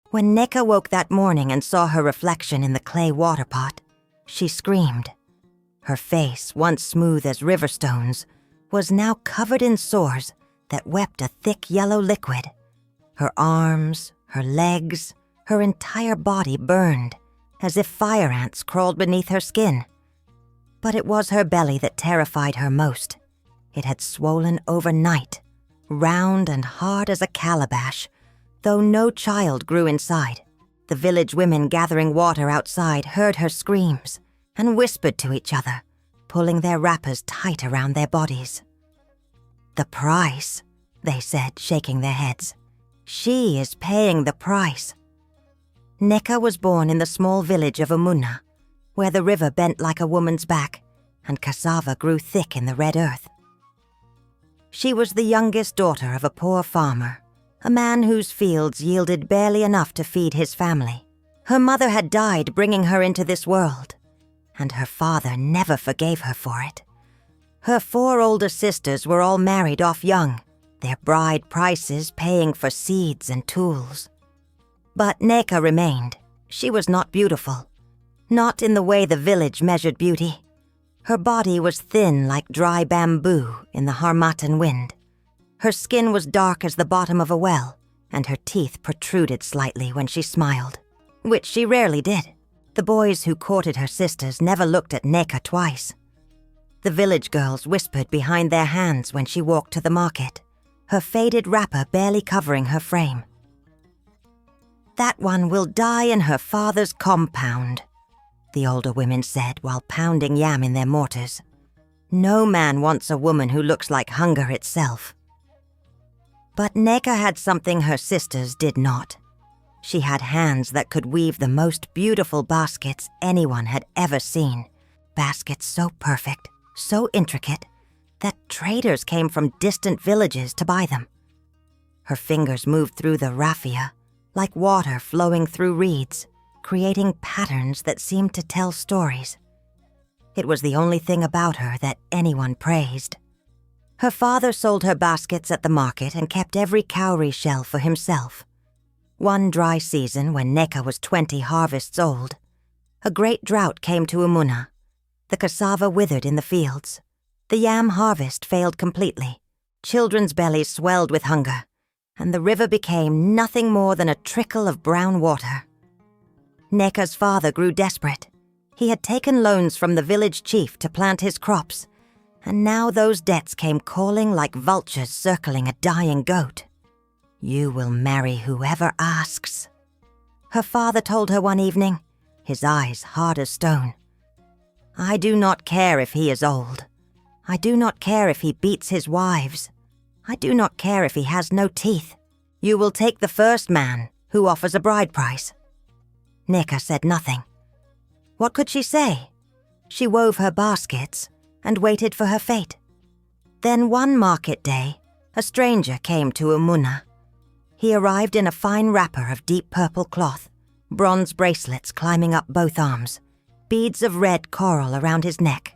When Neka woke that morning and saw her reflection in the clay water pot, she screamed. Her face, once smooth as river stones, was now covered in sores that wept a thick yellow liquid. Her arms, her legs, her entire body burned, as if fire ants crawled beneath her skin. But it was her belly that terrified her most. It had swollen overnight, round and hard as a calabash, though no child grew inside. The village women gathering water outside heard her screams and whispered to each other, pulling their wrappers tight around their bodies. "The price," they said, shaking their heads. "She is paying the price." Neka was born in the small village of Umuna, where the river bent like a woman's back and cassava grew thick in the red earth. She was the youngest daughter of a poor farmer, a man whose fields yielded barely enough to feed his family. Her mother had died bringing her into this world, and her father never forgave her for it. Her 4 older sisters were all married off young, their bride prices paying for seeds and tools. But Neka remained. She was not beautiful, not in the way the village measured beauty. Her body was thin like dry bamboo in the Harmattan wind. Her skin was dark as the bottom of a well, and her teeth protruded slightly when she smiled, which she rarely did. The boys who courted her sisters never looked at Neka twice. The village girls whispered behind their hands when she walked to the market, her faded wrapper barely covering her frame. "That one will die in her father's compound," the older women said while pounding yam in their mortars. "No man wants a woman who looks like hunger itself." But Neka had something her sisters did not. She had hands that could weave the most beautiful baskets anyone had ever seen. Baskets so perfect, so intricate, that traders came from distant villages to buy them. Her fingers moved through the raffia, like water flowing through reeds, creating patterns that seemed to tell stories. It was the only thing about her that anyone praised. Her father sold her baskets at the market and kept every cowrie shell for himself. One dry season, when Neka was 20 harvests old, a great drought came to Umuna. The cassava withered in the fields. The yam harvest failed completely. Children's bellies swelled with hunger, and the river became nothing more than a trickle of brown water. Neka's father grew desperate. He had taken loans from the village chief to plant his crops, and now those debts came calling like vultures circling a dying goat. "You will marry whoever asks," her father told her one evening, his eyes hard as stone. "I do not care if he is old. I do not care if he beats his wives. I do not care if he has no teeth. You will take the first man who offers a bride price." Neka said nothing. What could she say? She wove her baskets and waited for her fate. Then one market day, a stranger came to Umuna. He arrived in a fine wrapper of deep purple cloth, bronze bracelets climbing up both arms, beads of red coral around his neck.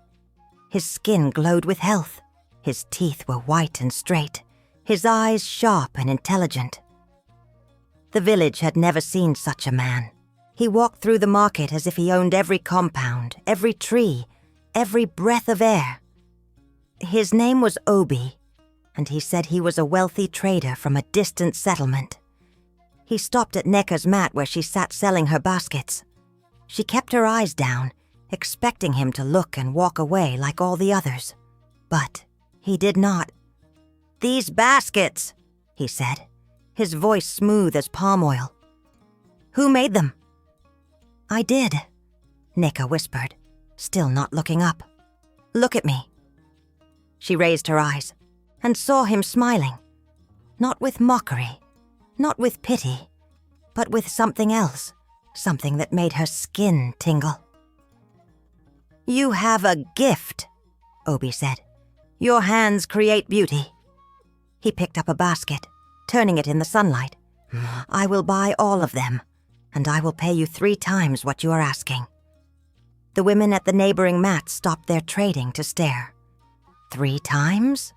His skin glowed with health. His teeth were white and straight, his eyes sharp and intelligent. The village had never seen such a man. He walked through the market as if he owned every compound, every tree, every breath of air. His name was Obi, and he said he was a wealthy trader from a distant settlement. He stopped at Neka's mat where she sat selling her baskets. She kept her eyes down, expecting him to look and walk away like all the others. But he did not. "These baskets," he said, his voice smooth as palm oil. "Who made them?" "I did," Neka whispered, still not looking up. "Look at me." She raised her eyes and saw him smiling, not with mockery, not with pity, but with something else, something that made her skin tingle. "You have a gift," Obi said. "Your hands create beauty." He picked up a basket, turning it in the sunlight. "I will buy all of them, and I will pay you 3 times what you are asking." The women at the neighboring mat stopped their trading to stare. 3 times?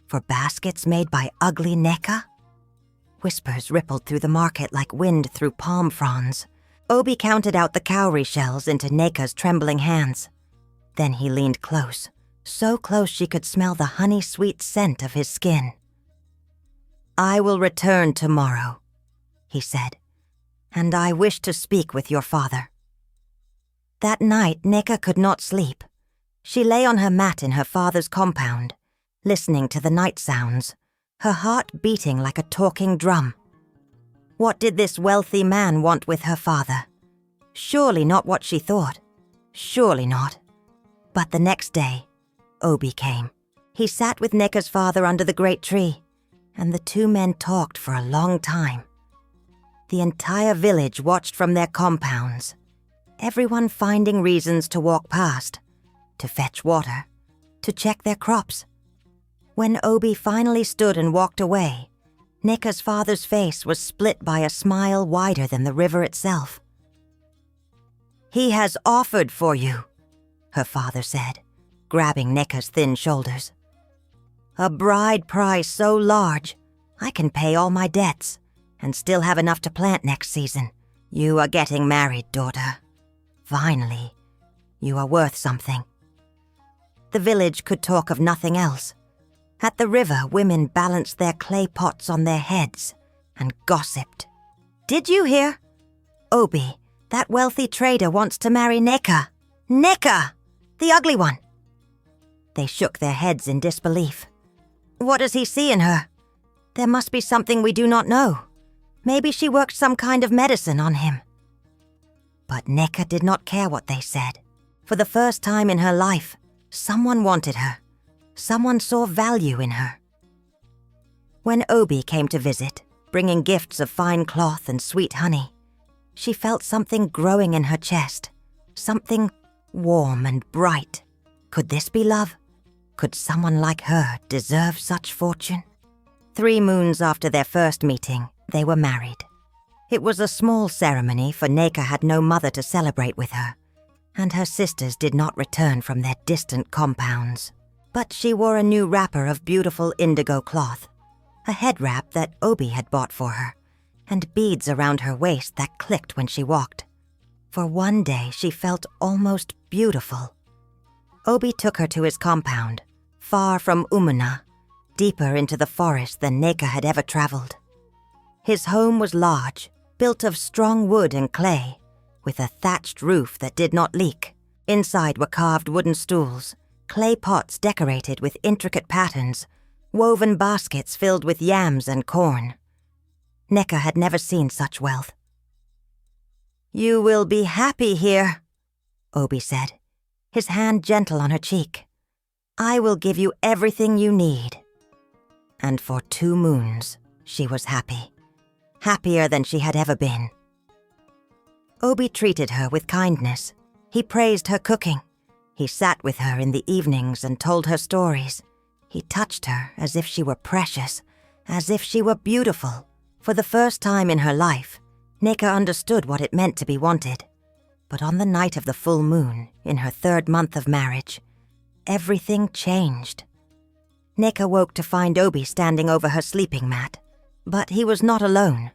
For baskets made by ugly Neka? Whispers rippled through the market like wind through palm fronds. Obi counted out the cowrie shells into Neka's trembling hands. Then he leaned close, so close she could smell the honey-sweet scent of his skin. "I will return tomorrow," he said, "and I wish to speak with your father." That night, Neka could not sleep. She lay on her mat in her father's compound, listening to the night sounds, her heart beating like a talking drum. What did this wealthy man want with her father? Surely not what she thought. Surely not. But the next day, Obi came. He sat with Neka's father under the great tree, and the two men talked for a long time. The entire village watched from their compounds, everyone finding reasons to walk past, to fetch water, to check their crops. When Obi finally stood and walked away, Neka's father's face was split by a smile wider than the river itself. "He has offered for you," her father said, grabbing Neka's thin shoulders. "A bride price so large, I can pay all my debts and still have enough to plant next season. You are getting married, daughter. Finally, you are worth something." The village could talk of nothing else. At the river, women balanced their clay pots on their heads and gossiped. "Did you hear? Obi, that wealthy trader, wants to marry Neka. Neka! The ugly one!" They shook their heads in disbelief. "What does he see in her? There must be something we do not know. Maybe she worked some kind of medicine on him." But Neka did not care what they said. For the first time in her life, someone wanted her. Someone saw value in her. When Obi came to visit, bringing gifts of fine cloth and sweet honey, she felt something growing in her chest, something warm and bright. Could this be love? Could someone like her deserve such fortune? 3 moons after their first meeting, they were married. It was a small ceremony, for Neka had no mother to celebrate with her, and her sisters did not return from their distant compounds. But she wore a new wrapper of beautiful indigo cloth, a head wrap that Obi had bought for her, and beads around her waist that clicked when she walked. For one day she felt almost beautiful. Obi took her to his compound, far from Umuna, deeper into the forest than Neka had ever traveled. His home was large, built of strong wood and clay, with a thatched roof that did not leak. Inside were carved wooden stools, clay pots decorated with intricate patterns, woven baskets filled with yams and corn. Neka had never seen such wealth. "You will be happy here," Obi said, his hand gentle on her cheek. "I will give you everything you need." And for 2 moons, she was happy. Happier than she had ever been. Obi treated her with kindness. He praised her cooking. He sat with her in the evenings and told her stories. He touched her as if she were precious, as if she were beautiful. For the first time in her life, Neka understood what it meant to be wanted. But on the night of the full moon, in her 3rd month of marriage, everything changed. Neka woke to find Obi standing over her sleeping mat. But he was not alone.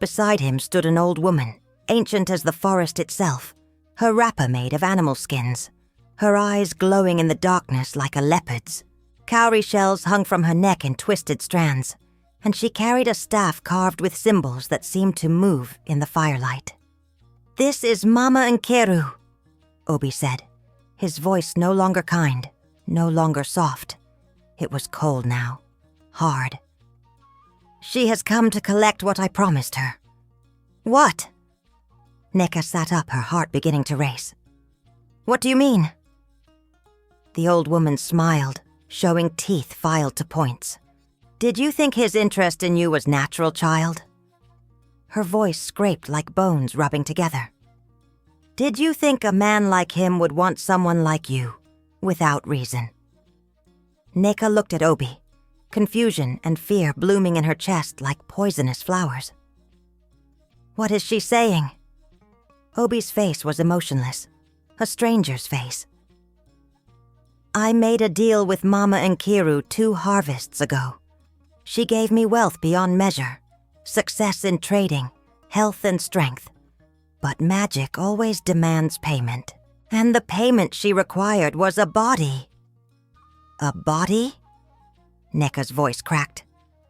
Beside him stood an old woman, ancient as the forest itself, her wrapper made of animal skins, her eyes glowing in the darkness like a leopard's. Cowrie shells hung from her neck in twisted strands, and she carried a staff carved with symbols that seemed to move in the firelight. "This is Mama Nkeru," Obi said, his voice no longer kind, no longer soft. It was cold now, hard. "She has come to collect what I promised her." "What?" Neka sat up, her heart beginning to race. "What do you mean?" The old woman smiled, showing teeth filed to points. "Did you think his interest in you was natural, child?" Her voice scraped like bones rubbing together. "Did you think a man like him would want someone like you, without reason?" Neka looked at Obi, confusion and fear blooming in her chest like poisonous flowers. "What is she saying?" Obi's face was emotionless, a stranger's face. "I made a deal with Mama Nkiru 2 harvests ago. She gave me wealth beyond measure, success in trading, health and strength. But magic always demands payment, and the payment she required was a body. A body? Neka's voice cracked.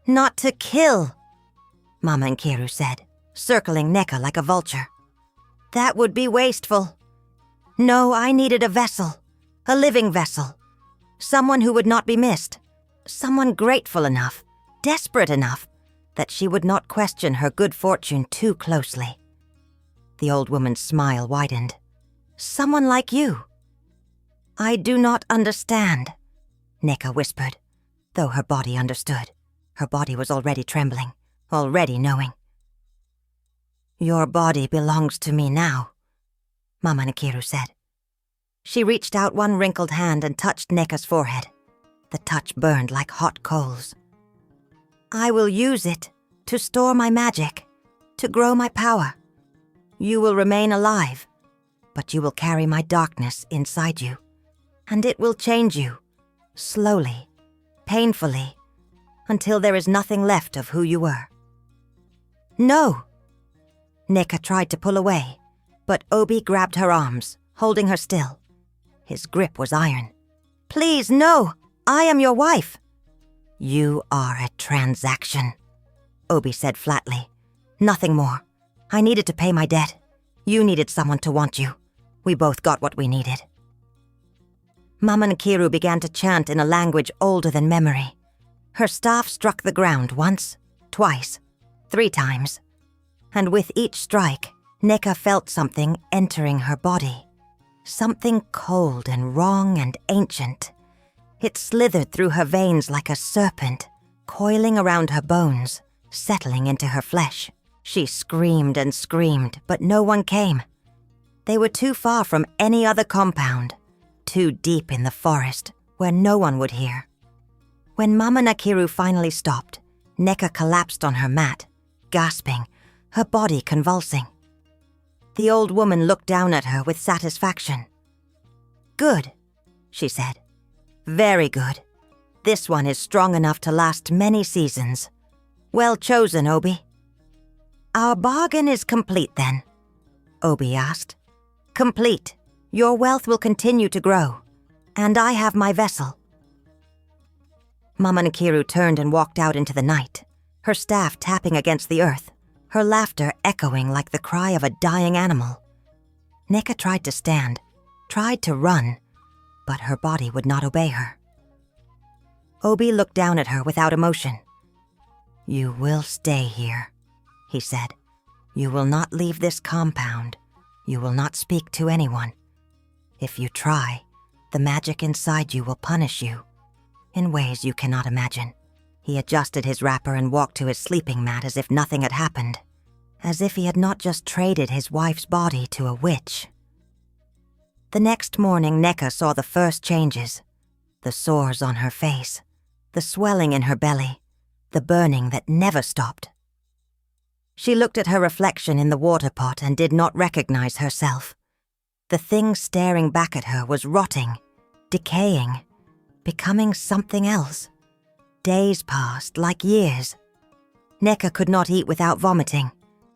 Not to kill, Mama Nkiru said, circling Neka like a vulture. That would be wasteful. No, I needed a vessel, a living vessel. Someone who would not be missed. Someone grateful enough, desperate enough, that she would not question her good fortune too closely. The old woman's smile widened. Someone like you. I do not understand, Neka whispered, though her body understood. Her body was already trembling, already knowing. Your body belongs to me now, Mama Nkiru said. She reached out one wrinkled hand and touched Neka's forehead. The touch burned like hot coals. I will use it to store my magic, to grow my power. You will remain alive, but you will carry my darkness inside you, and it will change you, slowly, painfully, until there is nothing left of who you were. No! Neka tried to pull away, but Obi grabbed her arms, holding her still. His grip was iron. Please, no! I am your wife! You are a transaction, Obi said flatly. Nothing more. I needed to pay my debt. You needed someone to want you. We both got what we needed. Mama Nkiru began to chant in a language older than memory. Her staff struck the ground once, twice, 3 times. And with each strike, Neka felt something entering her body. Something cold and wrong and ancient. It slithered through her veins like a serpent, coiling around her bones, settling into her flesh. She screamed and screamed, but no one came. They were too far from any other compound, too deep in the forest, where no one would hear. When Mama Nkiru finally stopped, Neka collapsed on her mat, gasping, her body convulsing. The old woman looked down at her with satisfaction. Good, she said. Very good. This one is strong enough to last many seasons. Well chosen, Obi. Our bargain is complete then, Obi asked. Complete. Your wealth will continue to grow, and I have my vessel. Mama Nkiru turned and walked out into the night, her staff tapping against the earth, her laughter echoing like the cry of a dying animal. Neka tried to stand, tried to run, but her body would not obey her. Obi looked down at her without emotion. You will stay here, he said. You will not leave this compound. You will not speak to anyone. If you try, the magic inside you will punish you in ways you cannot imagine. He adjusted his wrapper and walked to his sleeping mat as if nothing had happened, as if he had not just traded his wife's body to a witch. The next morning, Neka saw the first changes, the sores on her face, the swelling in her belly, the burning that never stopped. She looked at her reflection in the water pot and did not recognize herself. The thing staring back at her was rotting, decaying, becoming something else. Days passed like years. Neka could not eat without vomiting,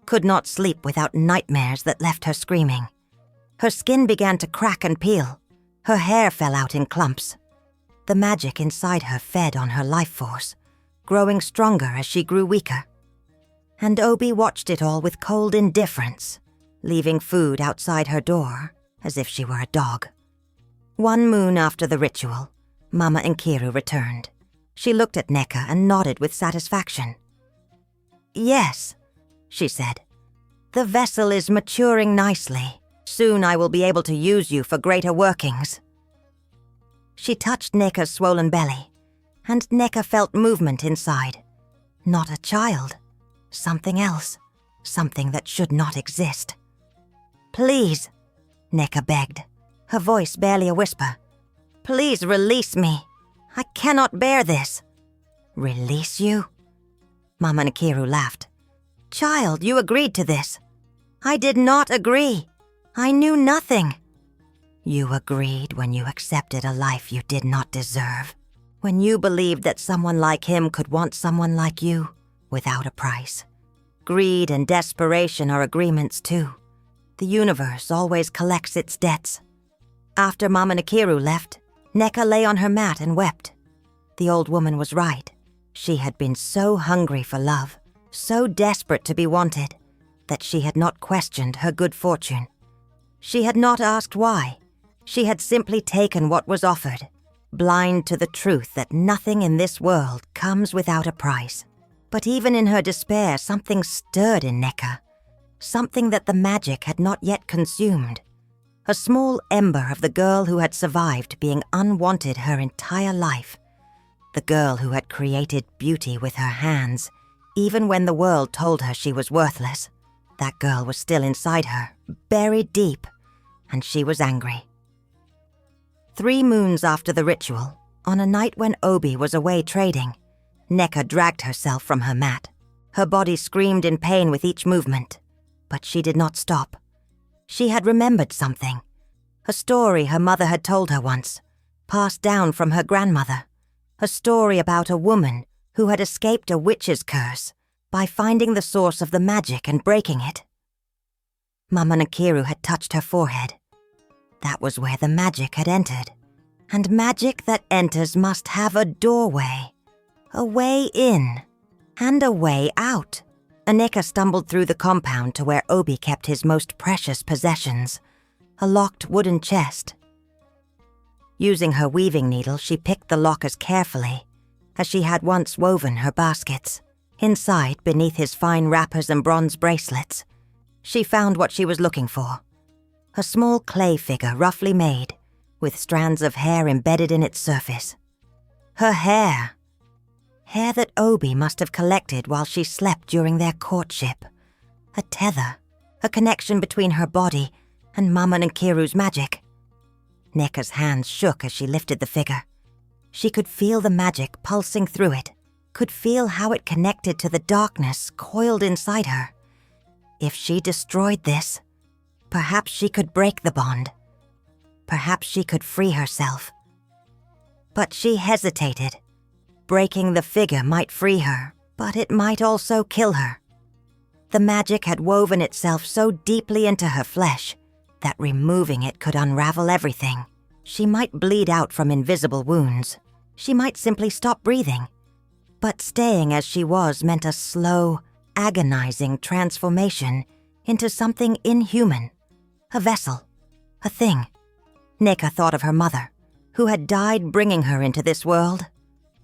could not sleep without nightmares that left her screaming. Her skin began to crack and peel. Her hair fell out in clumps. The magic inside her fed on her life force, growing stronger as she grew weaker. And Obi watched it all with cold indifference, leaving food outside her door as if she were a dog. One moon after the ritual, Mama Nkiru returned. She looked at Neka and nodded with satisfaction. Yes, she said. The vessel is maturing nicely. Soon I will be able to use you for greater workings. She touched Neka's swollen belly, and Neka felt movement inside. Not a child. Something else. Something that should not exist. Please, Neka begged, her voice barely a whisper. Please release me. I cannot bear this. Release you? Mama Nkiru laughed. Child, you agreed to this. I did not agree. I knew nothing. You agreed when you accepted a life you did not deserve. When you believed that someone like him could want someone like you without a price. Greed and desperation are agreements too. The universe always collects its debts. After Mama Nkiru left, Neka lay on her mat and wept. The old woman was right. She had been so hungry for love, so desperate to be wanted, that she had not questioned her good fortune. She had not asked why. She had simply taken what was offered, blind to the truth that nothing in this world comes without a price. But even in her despair, something stirred in Neka, something that the magic had not yet consumed. A small ember of the girl who had survived being unwanted her entire life. The girl who had created beauty with her hands, even when the world told her she was worthless. That girl was still inside her, buried deep, and she was angry. 3 moons after the ritual, on a night when Obi was away trading, Neka dragged herself from her mat. Her body screamed in pain with each movement, but she did not stop. She had remembered something, a story her mother had told her once, passed down from her grandmother, a story about a woman who had escaped a witch's curse by finding the source of the magic and breaking it. Mama Nkiru had touched her forehead. That was where the magic had entered, and magic that enters must have a doorway, a way in, and a way out. Neka stumbled through the compound to where Obi kept his most precious possessions, a locked wooden chest. Using her weaving needle, she picked the lockers carefully, as she had once woven her baskets. Inside, beneath his fine wrappers and bronze bracelets, she found what she was looking for. A small clay figure roughly made, with strands of hair embedded in its surface. Her hair! Hair that Obi must have collected while she slept during their courtship. A tether, a connection between her body and Mama Nkiru's magic. Neka's hands shook as she lifted the figure. She could feel the magic pulsing through it, could feel how it connected to the darkness coiled inside her. If she destroyed this, perhaps she could break the bond. Perhaps she could free herself. But she hesitated. Breaking the figure might free her, but it might also kill her. The magic had woven itself so deeply into her flesh that removing it could unravel everything. She might bleed out from invisible wounds. She might simply stop breathing. But staying as she was meant a slow, agonizing transformation into something inhuman. A vessel. A thing. Neka thought of her mother, who had died bringing her into this world.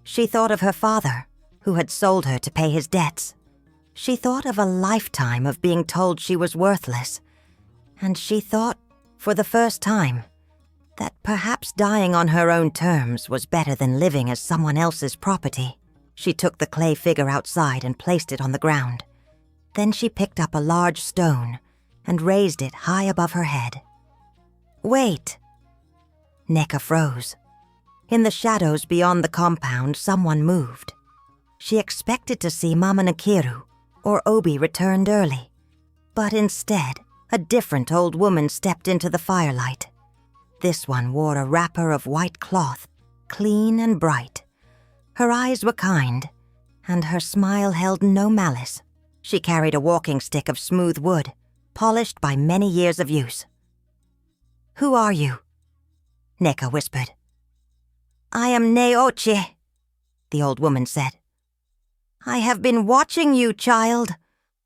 She thought of her father, who had sold her to pay his debts. She thought of a lifetime of being told she was worthless. And she thought, for the first time, that perhaps dying on her own terms was better than living as someone else's property. She took the clay figure outside and placed it on the ground. Then she picked up a large stone and raised it high above her head. "Wait!" Neka froze. In the shadows beyond the compound, someone moved. She expected to see Mama Nkiru or Obi returned early. But instead, a different old woman stepped into the firelight. This one wore a wrapper of white cloth, clean and bright. Her eyes were kind, and her smile held no malice. She carried a walking stick of smooth wood, polished by many years of use. "Who are you?" Neka whispered. "I am Neoche," the old woman said. "I have been watching you, child.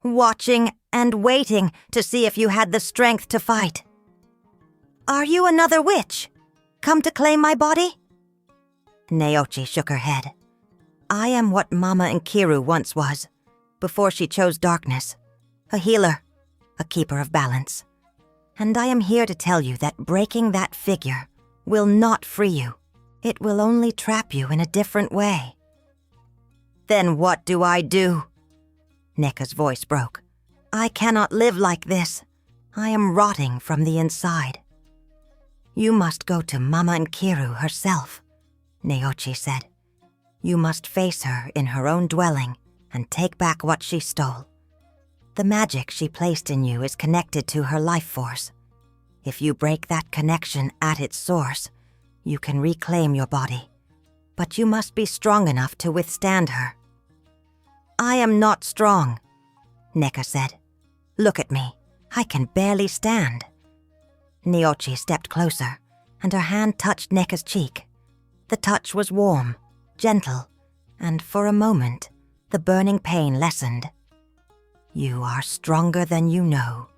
Watching and waiting to see if you had the strength to fight. Are you another witch? Come to claim my body?" Neoche shook her head. "I am what Mama Nkiru once was, before she chose darkness. A healer, a keeper of balance. And I am here to tell you that breaking that figure will not free you. It will only trap you in a different way." "Then what do I do?" Neka's voice broke. "I cannot live like this. I am rotting from the inside." "You must go to Mama Nkiru herself," Neoche said. "You must face her in her own dwelling and take back what she stole. The magic she placed in you is connected to her life force. If you break that connection at its source, you can reclaim your body. But you must be strong enough to withstand her." "I am not strong," Neka said. "Look at me. I can barely stand." Neochi stepped closer, and her hand touched Neka's cheek. The touch was warm, gentle, and for a moment, the burning pain lessened. "You are stronger than you know.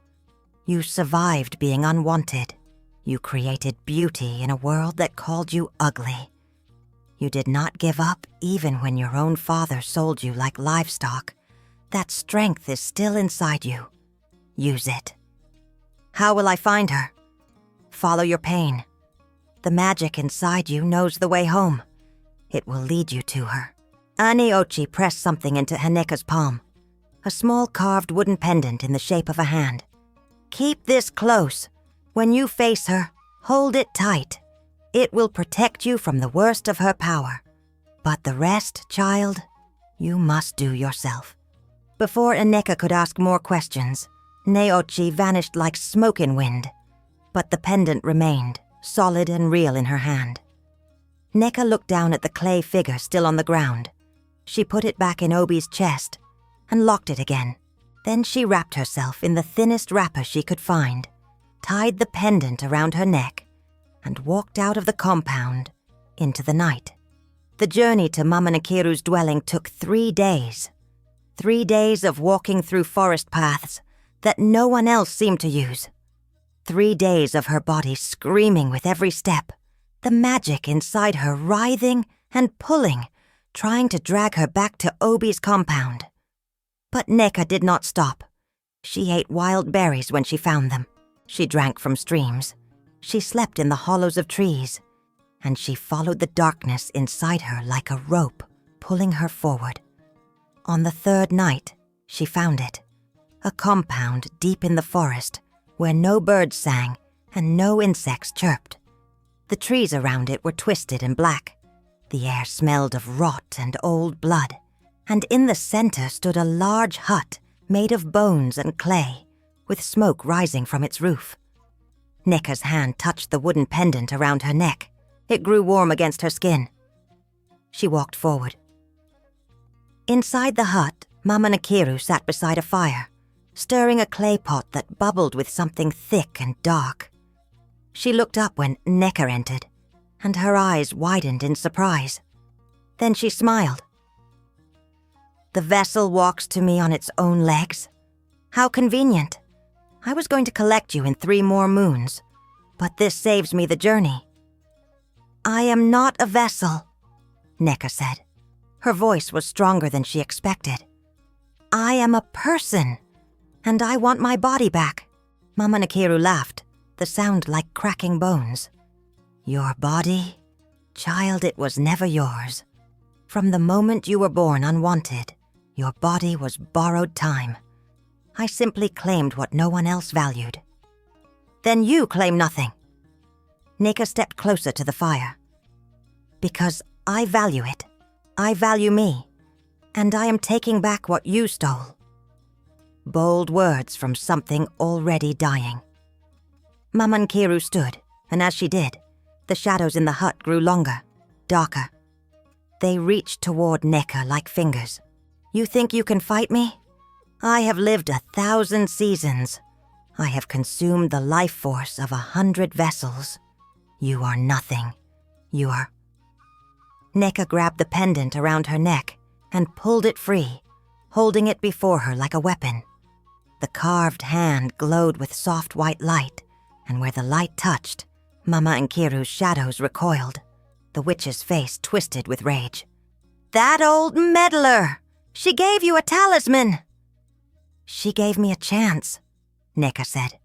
You survived being unwanted. You created beauty in a world that called you ugly. You did not give up even when your own father sold you like livestock. That strength is still inside you. Use it." "How will I find her?" "Follow your pain. The magic inside you knows the way home. It will lead you to her." Neochi pressed something into Haneka's palm, a small carved wooden pendant in the shape of a hand. "Keep this close. When you face her, hold it tight. It will protect you from the worst of her power. But the rest, child, you must do yourself." Before Aneka could ask more questions, Neochi vanished like smoke in wind, but the pendant remained, solid and real in her hand. Neka looked down at the clay figure still on the ground. She put it back in Obi's chest and locked it again. Then she wrapped herself in the thinnest wrapper she could find, tied the pendant around her neck, and walked out of the compound into the night. The journey to Mama Nkiru's dwelling took 3 days. 3 days of walking through forest paths that no one else seemed to use. 3 days of her body screaming with every step, the magic inside her writhing and pulling, trying to drag her back to Obi's compound. But Neka did not stop. She ate wild berries when she found them. She drank from streams. She slept in the hollows of trees. And she followed the darkness inside her like a rope, pulling her forward. On the 3rd night, she found it. A compound deep in the forest where no birds sang and no insects chirped. The trees around it were twisted and black. The air smelled of rot and old blood. And in the center stood a large hut made of bones and clay, with smoke rising from its roof. Neka's hand touched the wooden pendant around her neck. It grew warm against her skin. She walked forward. Inside the hut, Mama Nkiru sat beside a fire, stirring a clay pot that bubbled with something thick and dark. She looked up when Neka entered, and her eyes widened in surprise. Then she smiled. "The vessel walks to me on its own legs. How convenient. I was going to collect you in 3 more moons, but this saves me the journey." "I am not a vessel," Neka said. Her voice was stronger than she expected. "I am a person, and I want my body back." Mama Nkiru laughed, the sound like cracking bones. "Your body? Child, it was never yours. From the moment you were born unwanted, your body was borrowed time. I simply claimed what no one else valued." "Then you claim nothing." Neka stepped closer to the fire. "Because I value it. I value me. And I am taking back what you stole." Bold words from something already dying. Mama Nkiru stood, and as she did, the shadows in the hut grew longer, darker. They reached toward Neka like fingers. "You think you can fight me? I have lived 1,000 seasons. I have consumed the life force of 100 vessels. You are nothing. You are..." Neka grabbed the pendant around her neck and pulled it free, holding it before her like a weapon. The carved hand glowed with soft white light, and where the light touched, Mama Nkiru's shadows recoiled. The witch's face twisted with rage. "That old meddler! She gave you a talisman!" "She gave me a chance," Neka said.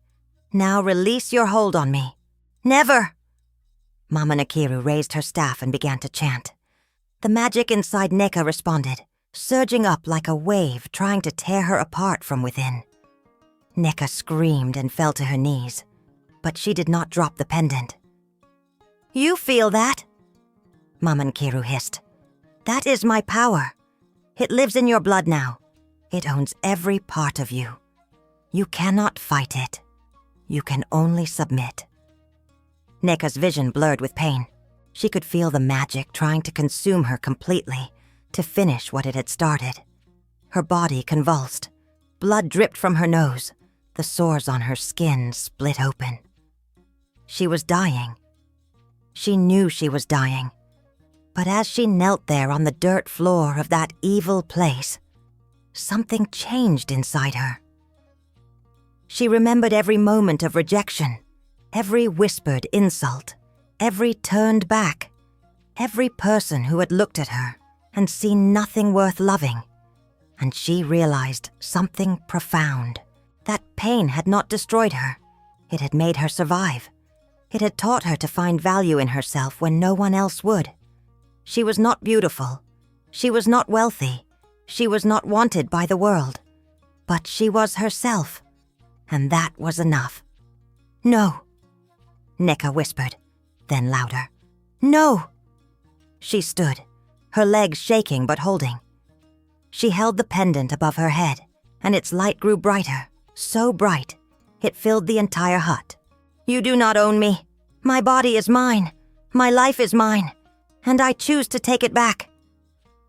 "Now release your hold on me." "Never!" Mama Nkiru raised her staff and began to chant. The magic inside Neka responded, surging up like a wave trying to tear her apart from within. Neka screamed and fell to her knees, but she did not drop the pendant. "You feel that?" Mama Nkiru hissed. "That is my power. It lives in your blood now. It owns every part of you. You cannot fight it. You can only submit." Neka's vision blurred with pain. She could feel the magic trying to consume her completely, to finish what it had started. Her body convulsed. blood dripped from her nose, the sores on her skin split open. She was dying. She knew she was dying. But as she knelt there on the dirt floor of that evil place, something changed inside her. She remembered every moment of rejection, every whispered insult, every turned back, every person who had looked at her and seen nothing worth loving. And she realized something profound. That pain had not destroyed her. It had made her survive. It had taught her to find value in herself when no one else would. She was not beautiful. She was not wealthy. She was not wanted by the world. But she was herself. And that was enough. "No," Neka whispered, then louder. "No!" She stood, her legs shaking but holding. She held the pendant above her head, and its light grew brighter, so bright, it filled the entire hut. "You do not own me. My body is mine. My life is mine. And I choose to take it back."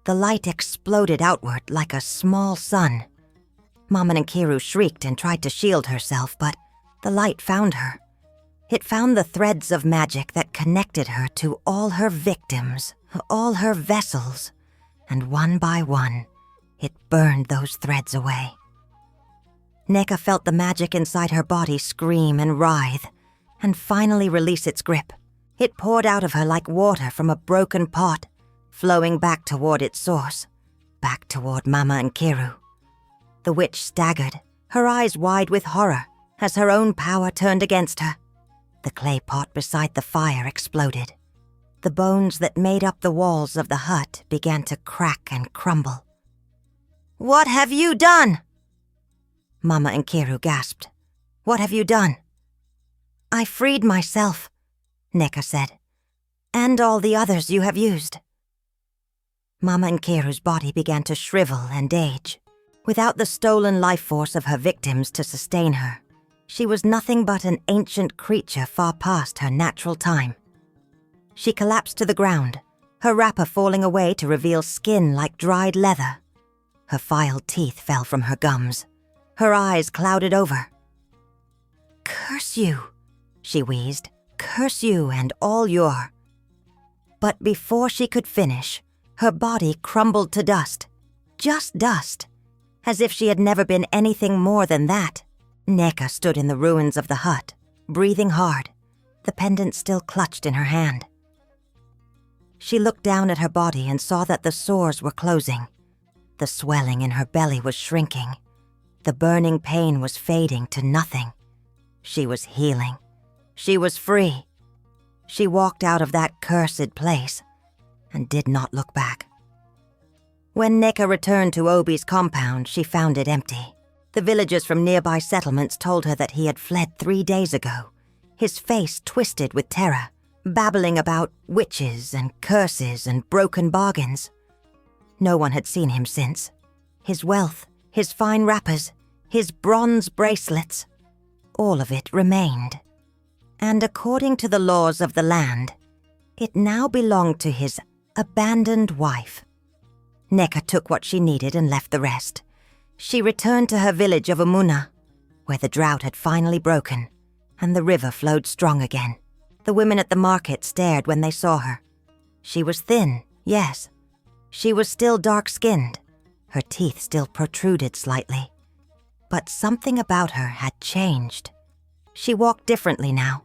The light exploded outward like a small sun. Mama Nkiru shrieked and tried to shield herself, but the light found her. It found the threads of magic that connected her to all her victims, all her vessels, and one by one, it burned those threads away. Neka felt the magic inside her body scream and writhe, and finally release its grip. It poured out of her like water from a broken pot, flowing back toward its source, back toward Mama Nkiru. The witch staggered, her eyes wide with horror, as her own power turned against her. The clay pot beside the fire exploded. The bones that made up the walls of the hut began to crack and crumble. "What have you done?" Mama Nkiru gasped. "What have you done?" "I freed myself," Neka said, "and all the others you have used." Mama Nkiru's body began to shrivel and age. Without the stolen life force of her victims to sustain her, she was nothing but an ancient creature far past her natural time. She collapsed to the ground, her wrapper falling away to reveal skin like dried leather. Her filed teeth fell from her gums. Her eyes clouded over. "Curse you," she wheezed. "Curse you and all your—" But before she could finish, her body crumbled to dust. Just dust. As if she had never been anything more than that. Neka stood in the ruins of the hut, breathing hard, the pendant still clutched in her hand. She looked down at her body and saw that the sores were closing. The swelling in her belly was shrinking. The burning pain was fading to nothing. She was healing. She was free. She walked out of that cursed place and did not look back. When Neka returned to Obi's compound, she found it empty. The villagers from nearby settlements told her that he had fled 3 days ago, his face twisted with terror, babbling about witches and curses and broken bargains. No one had seen him since. His wealth, his fine wrappers, his bronze bracelets, all of it remained. And according to the laws of the land, it now belonged to his abandoned wife. Neka took what she needed and left the rest. She returned to her village of Umuna, where the drought had finally broken, and the river flowed strong again. The women at the market stared when they saw her. She was thin, yes. She was still dark-skinned. Her teeth still protruded slightly. But something about her had changed. She walked differently now.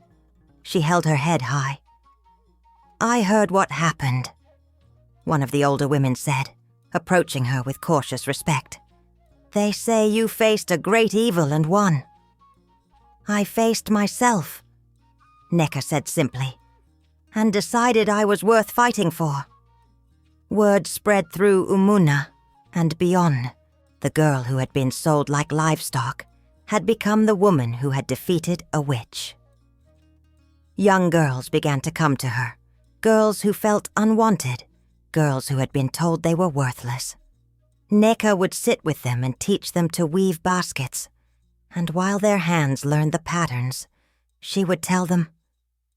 She held her head high. "I heard what happened," one of the older women said, approaching her with cautious respect. "They say you faced a great evil and won." "I faced myself," Neka said simply, "and decided I was worth fighting for." Word spread through Umuna and beyond. The girl who had been sold like livestock had become the woman who had defeated a witch. Young girls began to come to her, girls who felt unwanted, girls who had been told they were worthless. Neka would sit with them and teach them to weave baskets, and while their hands learned the patterns, she would tell them,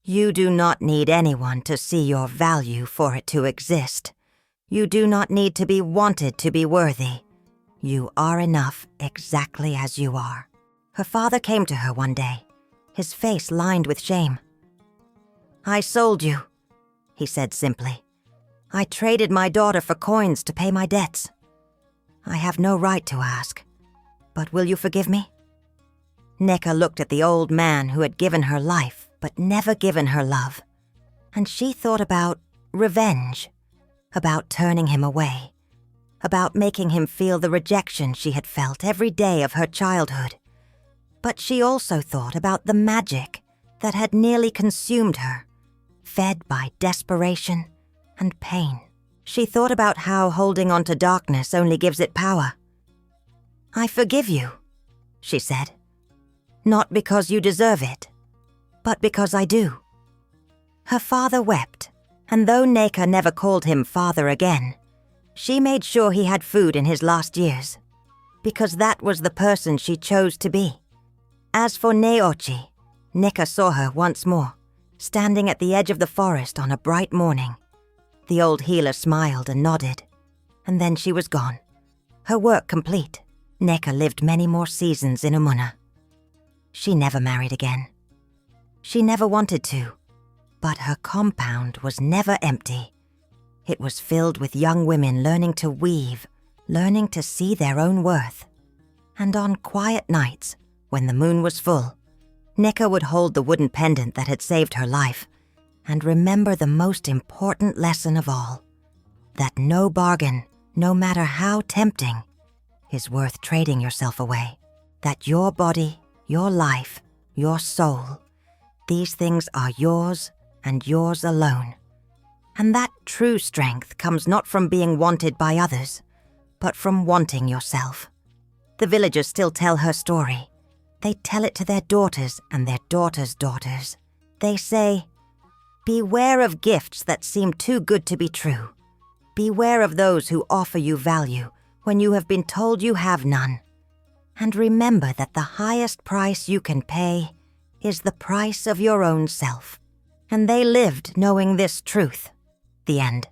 "You do not need anyone to see your value for it to exist. You do not need to be wanted to be worthy. You are enough exactly as you are. Her father came to her one day, his face lined with shame. I sold you, he said simply. I traded my daughter for coins to pay my debts. I have no right to ask, but will you forgive me? Neka looked at the old man who had given her life but never given her love, and she thought about revenge, about turning him away, about making him feel the rejection she had felt every day of her childhood. But she also thought about the magic that had nearly consumed her, fed by desperation and pain. She thought about how holding on to darkness only gives it power. I forgive you, she said. Not because you deserve it, but because I do. Her father wept, and though Neka never called him father again, she made sure he had food in his last years, because that was the person she chose to be. As for Neochi, Neka saw her once more, standing at the edge of the forest on a bright morning. The old healer smiled and nodded, and then she was gone. Her work complete, Neka lived many more seasons in Umuna. She never married again. She never wanted to, but her compound was never empty. It was filled with young women learning to weave, learning to see their own worth. And on quiet nights, when the moon was full, Neka would hold the wooden pendant that had saved her life and remember the most important lesson of all, that no bargain, no matter how tempting, is worth trading yourself away. That your body, your life, your soul, these things are yours and yours alone. And that true strength comes not from being wanted by others, but from wanting yourself. The villagers still tell her story. They tell it to their daughters and their daughters' daughters. They say, beware of gifts that seem too good to be true. Beware of those who offer you value when you have been told you have none. And remember that the highest price you can pay is the price of your own self. And they lived knowing this truth. The end.